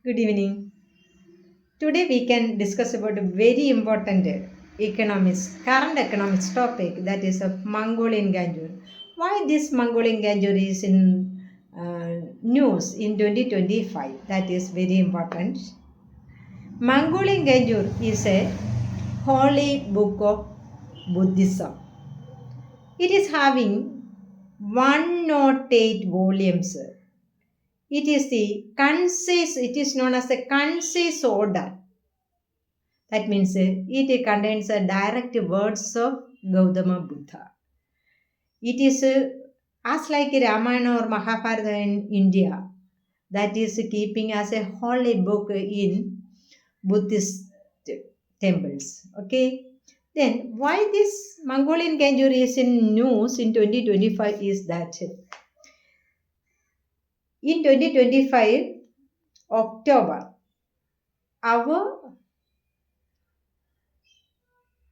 Good evening. Today we can discuss about a very important current economics topic, that is of Mongolian Ganjur. Why this Mongolian Ganjur is in news in 2025? That is very important. Mongolian Ganjur is a holy book of Buddhism. It is having 108 volumes. It is known as a concise order. That means it contains direct words of Gautama Buddha. It is as like Ramayana or Mahabharata in India, that is keeping as a holy book in Buddhist temples. Okay. Then why this Mongolian Ganjur is in news in 2025 is that in 2025 October, our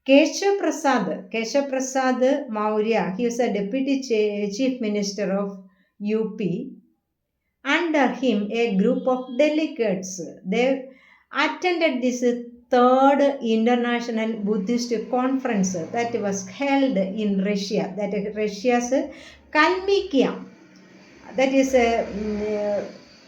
Keshav Prasad Maurya, he was a deputy chief minister of UP. Under him, a group of delegates, they attended this third international Buddhist conference that was held in Russia, that is Russia's Kalmykia. That is a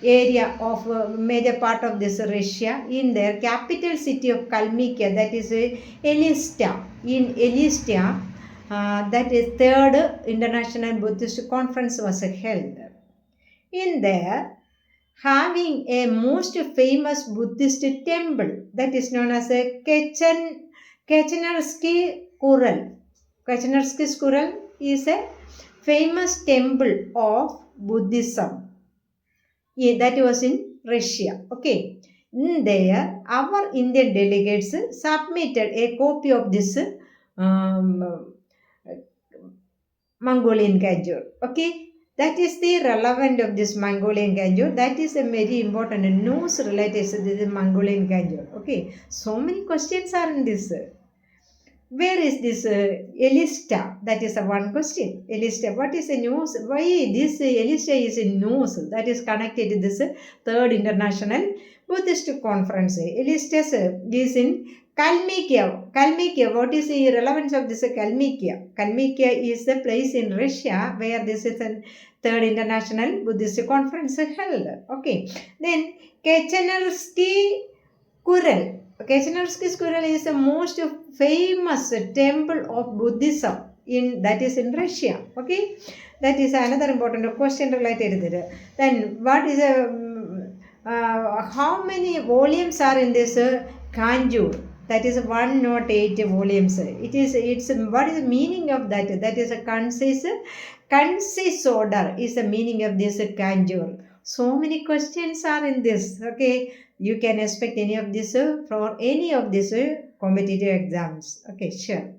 area of major part of this Russia. In their capital city of Kalmykia, that is Elista. In Elista, that is third international Buddhist conference was held. In there, having a most famous Buddhist temple that is known as a Kachanersky Kural. Kachanersky Kural is a famous temple of Buddhism. That was in Russia. Okay. In there, our Indian delegates submitted a copy of this Mongolian Ganjur. Okay. That is the relevant of this Mongolian Ganjur. That is a very important news related to this Mongolian Ganjur. Okay. So many questions are in this. Where is this Elista? That is one question. Elista, what is the news? Why this Elista is in news? That is connected to this third international Buddhist conference. Elista is in Kalmykia. Kalmykia, what is the relevance of this Kalmykia? Kalmykia is the place in Russia where this is a third international Buddhist conference held. Okay. Then Kachanersky Kural. Kachanersky Kural is the most famous temple of Buddhism that is in Russia. Okay, that is another important question related to that. Then what is how many volumes are in this Ganjur? That is 108 volumes. It's what is the meaning of that? That is a concise order is the meaning of this Ganjur. So many questions are in this. Okay, you can expect any of this for any of these competitive exams. Okay, sure.